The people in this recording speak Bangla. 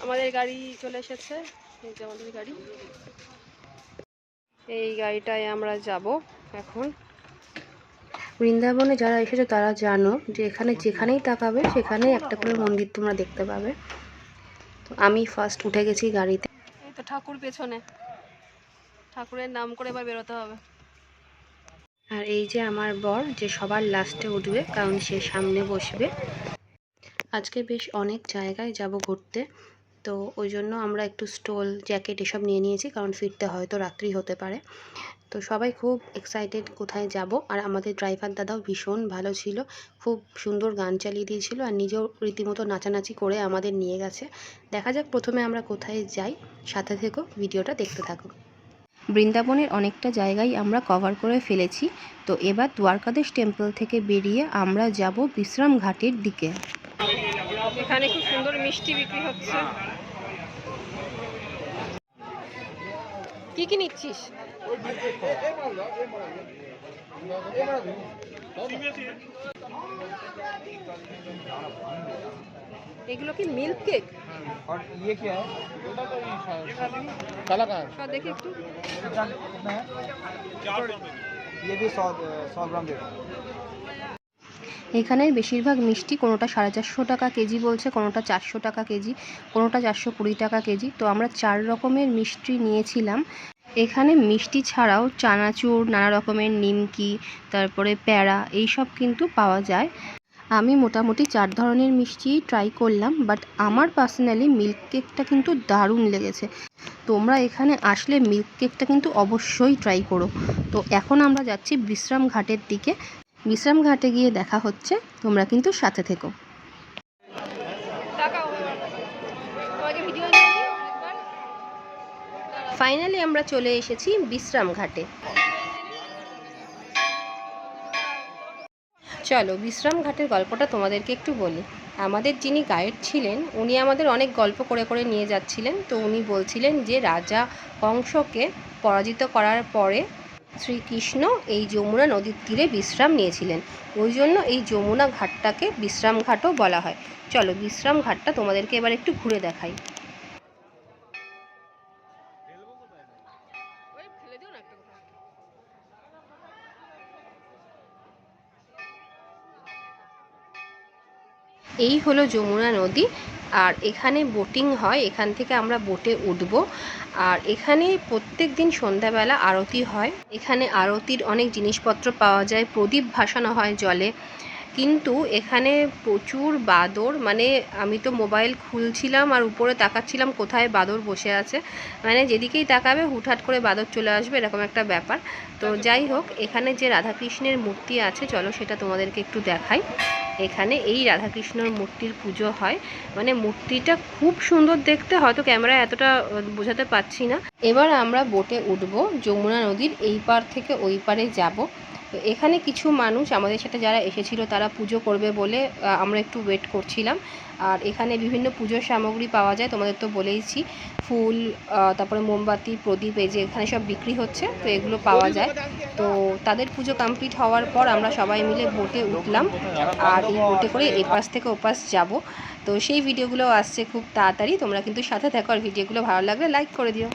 আমাদের গাড়ি চলে এসেছে, এই যে আমাদের গাড়ি। এই গাড়িটায় আমরা যাব এখন। বৃন্দাবনে যারা এসেছো তারা জানো যে এখানে যেখানেই তাকাবে সেখানেই একটা করে মন্দির তোমরা দেখতে পাবে। তো আমি ফার্স্ট উঠে গেছি গাড়িতে। এই তো ঠাকুর পেছনে, ঠাকুরের নাম করে এবার বেরোতে হবে। আর এই যে আমার বর, যে সবার লাস্টে উঠবে কারণ সে সামনে বসবে। আজকে বেশ অনেক জায়গায় যাব ঘুরতে, তো ওই জন্য আমরা একটু স্টোল, জ্যাকেট এসব নিয়ে নিয়েছি, কারণ ফিরতে হয়তো রাত্রি হতে পারে। তো সবাই খুব এক্সাইটেড কোথায় যাব। আর আমাদের ড্রাইভার দাদাও ভীষণ ভালো ছিল, খুব সুন্দর গান চালিয়ে দিয়েছিল আর নিজেও রীতিমতো নাচানাচি করে আমাদের নিয়ে গেছে। দেখা যাক প্রথমে আমরা কোথায় যাই, সাথে থেকো, ভিডিওটা দেখতে থাকো। বৃন্দাবনের অনেকটা জায়গায় আমরা কভার করে ফেলেছি। তো এবার দ্বারকাধীশ টেম্পল থেকে বেরিয়ে আমরা যাব বিশ্রাম ঘাটের দিকে। এখানে খুব সুন্দর মিষ্টি বিক্রি হচ্ছে। কি কি নিচ্ছিস? এগুলো কি মিল্ক কেক? और ये क्या है? काला का है। দেখি একটু। कितना है? 400 ये भी 100 ग्राम दे दो। এখানের বেশিরভাগ মিষ্টি কোনোটা 450 টাকা কেজি বলছে, কোনোটা 400 টাকা কেজি, কোনোটা 420 টাকা কেজি। তো আমরা 4 রকমের মিষ্টি নিয়েছিলাম। এখানে মিষ্টি ছাড়াও চানাচুর, নানা রকমের নিমকি, তারপরে প্যাড়া, এইসব কিন্তু পাওয়া যায়। আমি মোটামুটি 4 ধরনের মিষ্টি ট্রাই করলাম, বাট আমার পার্সোনালি মিল্ক কেকটা কিন্তু দারুণ লেগেছে। তোমরা এখানে আসলে মিল্ক কেকটা কিন্তু অবশ্যই ট্রাই করো। তো এখন আমরা যাচ্ছি বিশ্রাম ঘাটের দিকে। বিশ্রাম ঘাটে গিয়ে দেখা হচ্ছে, তোমরা কিন্তু সাথে থেকো। ফাইনালি আমরা চলে এসেছি বিশ্রাম ঘাটে। চলো বিশ্রাম ঘাটের গল্পটা তোমাদেরকে একটু বলি। আমাদের যিনি গাইড ছিলেন উনি আমাদের অনেক গল্প করে করে নিয়ে যাচ্ছিলেন। তো উনি বলছিলেন যে রাজা কংসকে পরাজিত করার পরে শ্রীকৃষ্ণ এই যমুনা নদীর তীরে বিশ্রাম নিয়েছিলেন, ওই জন্য এই যমুনা ঘাটটাকে বিশ্রাম ঘাটও বলা হয়। চলো বিশ্রাম ঘাটটা তোমাদেরকে এবার একটু ঘুরে দেখাই। এই হলো যমুনা নদী, আর এখানে বোটিং হয়, এখান থেকে আমরা বোটে উঠব। আর এখানে প্রত্যেক দিন সন্ধ্যাবেলা আরতি হয়। এখানে আরতির অনেক জিনিসপত্র পাওয়া যায়, প্রদীপ ভাসানো হয় জলে। কিন্তু এখানে প্রচুর বাদর, মানে আমি তো মোবাইল খুলছিলাম আর উপরে তাকাচ্ছিলাম কোথায় বাদর বসে আছে, মানে যেদিকেই তাকাবে হুটহাট করে বাদর চলে আসবে, এরকম একটা ব্যাপার। তো যাই হোক, এখানে যে রাধাকৃষ্ণের মূর্তি আছে, চলো সেটা তোমাদেরকে একটু দেখাই। এখানে এই রাধাকৃষ্ণর মূর্তির পুজো হয়, মানে মূর্তিটা খুব সুন্দর দেখতে, হয়তো ক্যামেরায় এতটা বোঝাতে পারছি না। এবার আমরা বোটে উঠব, যমুনা নদীর এই পার থেকে ওই পারে যাব। তো এখানে কিছু মানুষ আমাদের সাথে যারা এসেছিল তারা পুজো করবে বলে আমরা একটু ওয়েট করছিলাম। আর এখানে বিভিন্ন পুজোর সামগ্রী পাওয়া যায়, তোমাদের তো বলেইছি, ফুল, তারপরে মোমবাতি, প্রদীপ, এই যে এখানে সব বিক্রি হচ্ছে, তো এগুলো পাওয়া যায়। তো তাদের পুজো কমপ্লিট হওয়ার পর আমরা সবাই মিলে বোটে উঠলাম, আর এই বোটে করে এপাশ থেকে ওপাশ যাব। তো সেই ভিডিওগুলো আসছে খুব তাড়াতাড়ি, তোমরা কিন্তু সাথে থাকো, আর ভিডিওগুলো ভালো লাগলে লাইক করে দিও।